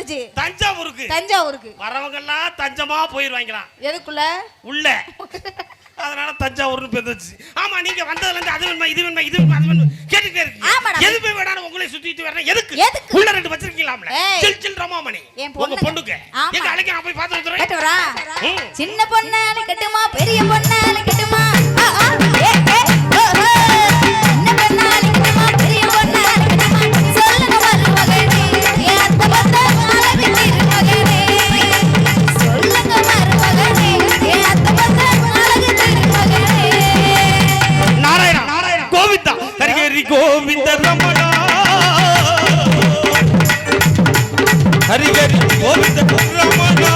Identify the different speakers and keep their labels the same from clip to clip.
Speaker 1: வந்துருச்சு.
Speaker 2: தஞ்சாவூருக்கு.
Speaker 1: தஞ்சாவூருக்கு
Speaker 2: வரவங்க எல்லாம் தஞ்சமா போயிருவாங்களாம்.
Speaker 1: எதுக்குள்ள?
Speaker 2: உள்ள. அதனால தஞ்சாவூர்னு பேர் வந்துச்சு. ஆமா, நீங்க வந்ததுல இருந்து அது வேணுமா, இது வேணுமா, இது வேணுமா, அது வேணுமா கேட்டுட்டே இருக்கீங்க. எதுமே வேணாலும் உங்களை சுத்திட்டு வரணும். எதுக்கு? உள்ள ரெண்டு வச்சிருக்கீங்களாம்ல. சில் சில் ரமாமணி. உங்க பொண்ணுக்கு. எங்க அழைக்க நான் போய் பார்த்து வந்துறேன்.
Speaker 1: கேட்டு வரா. சின்ன பொண்ணு அழைக்கட்டுமா, பெரிய பொண்ணு அழைக்கட்டுமா? ஏ ஏ சின்ன பொண்ணு அழைக்கட்டுமா, பெரிய பொண்ணு அழைக்கட்டுமா? சொல்லுங்க மருமகனே, ஏ அத்தை பத்த அழகு திருமகனே. சொல்லுங்க மருமகனே, ஏ அத்தை பத்த அழகு திருமகனே.
Speaker 2: நாராயணா நாராயணா கோவிந்தா ஹரி கோவிந்த ரமணா ஹரி ஹரி கோவிந்த ரமணா.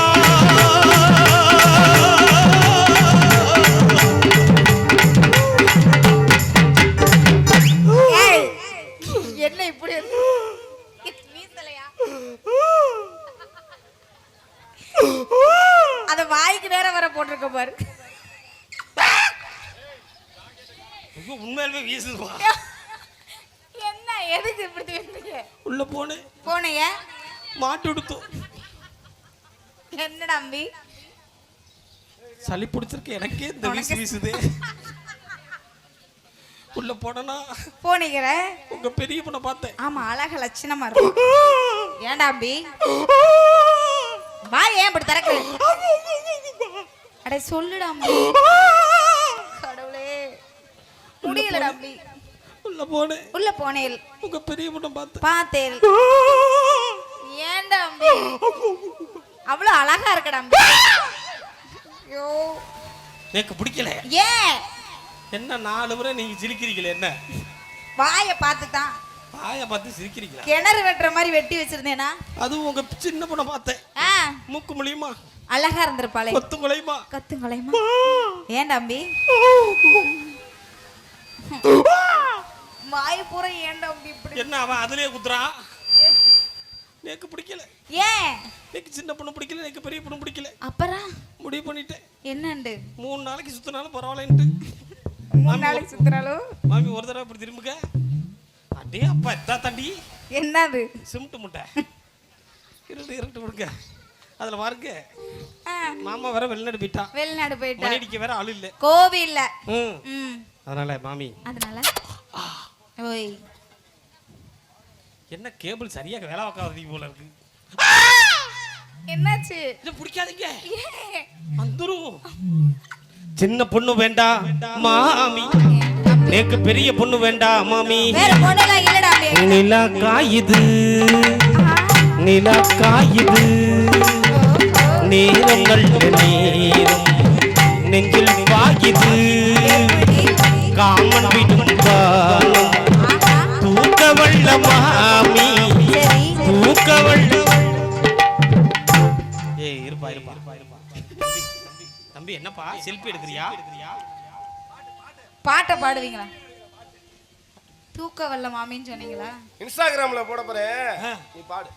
Speaker 1: என்ன இப்படி மீசலையா? அத வாய்க்கு நேரம் வர போட்டிருக்க பாரு.
Speaker 2: உண்மையிலுமே வீசுவா.
Speaker 1: என்ன எதுக்கு இப்படி வீசுறீங்க?
Speaker 2: உள்ள போனேன் மாட்டு விடுத்தோம்.
Speaker 1: என்னடா அம்பி
Speaker 2: சளி பிடிச்சிருக்கு எனக்கே இந்த வீசுதே. உள்ள போனா
Speaker 1: போனீங்க
Speaker 2: உங்க பெரிய பொண்ணை பார்த்தேன்.
Speaker 1: ஆமா, அழக லட்சணமா இருக்கும். ஏன்டா அம்பி வா, ஏன் இப்படி திறக்க? அட சொல்லுடா அம்பி. கடவுளே முடியலடா அம்பி. உள்ள போனேன்
Speaker 2: உங்க பெரிய பொண்ணை
Speaker 1: பார்த்தேன். ஏன்டா அம்பி அவ்வளவு அழகா இருக்கடா அம்பி. ஐயோ
Speaker 2: எனக்கு பிடிக்கல.
Speaker 1: ஏன்?
Speaker 2: என்ன 4 முறை நீங்க சிரிக்கிறீங்களே? என்ன
Speaker 1: வாயை பார்த்து தான்.
Speaker 2: வாயை பார்த்து சிரிக்கிறீங்களா?
Speaker 1: கிணறு வெட்டுற மாதிரி வெட்டி வச்சிருந்தேனா?
Speaker 2: அது உங்க சின்ன பொண்ணை பார்த்தேன். மூக்கு முழியுமா
Speaker 1: அழகா இருந்திருப்பாளே.
Speaker 2: கத்துங்களையுமா.
Speaker 1: ஏன் தம்பி வாய் பூரா ஏன் தம்பி இப்படி?
Speaker 2: என்ன அவன் அதுலயே குத்துறான்? எனக்கு பிடிக்கல.
Speaker 1: ஏன்?
Speaker 2: எனக்கு சின்ன பொண்ணு பிடிக்கல, எனக்கு பெரிய பொண்ணு பிடிக்கல.
Speaker 1: அப்புறம்
Speaker 2: முடிவு பண்ணிட்டேன்.
Speaker 1: என்னண்டு?
Speaker 2: 3 நாளைக்கு சுத்தினாலும் பரவாயில்லன்ட்டு.
Speaker 1: 3 நாளைக்கு சுத்தினாலும்
Speaker 2: மாமி ஒரு தடவை இப்படி திரும்புங்க. அடே அப்பா எத்தா தண்டி.
Speaker 1: என்னது?
Speaker 2: சிமெண்ட் முட்டை இருட்டு கொடுங்க. அதுல பாருங்க மாமா வேற வெளிநாடு போயிட்டா. மணிடிக்க வேற ஆளு இல்ல,
Speaker 1: கோவில்ல.
Speaker 2: அதனால மாமி
Speaker 1: ஓய்
Speaker 2: என்ன கேபிள் சரியா வேலை பார்க்காதீங்க போல இருக்கு.
Speaker 1: என்னாச்சு?
Speaker 2: இது பிடிக்காதீங்க. வந்துரும். சின்ன பொண்ணு வேண்டாம் மாமி, எனக்கு பெரிய பொண்ணு வேண்டாம் மாமி.
Speaker 1: வேற பொண்ணெல்லாம் இல்லடா.
Speaker 2: நிலா காயுது நிலா காயுது, நேரங்கள் நேரம் நெஞ்சில் பாயுது, காமன் விடும் காலம் தூக்க வள்ள மாமி, தூக்க வள்ள. ஏய் இருப்பா. தம்பி என்னப்பா செல்ஃபி எடுக்கறியா?
Speaker 1: பாட்ட பாடுவீங்களா? தூக்க வல்ல மாமின்னு சொன்னீங்களா?
Speaker 3: இன்ஸ்டாகிராம்ல போட போறேன், நீ பாடு.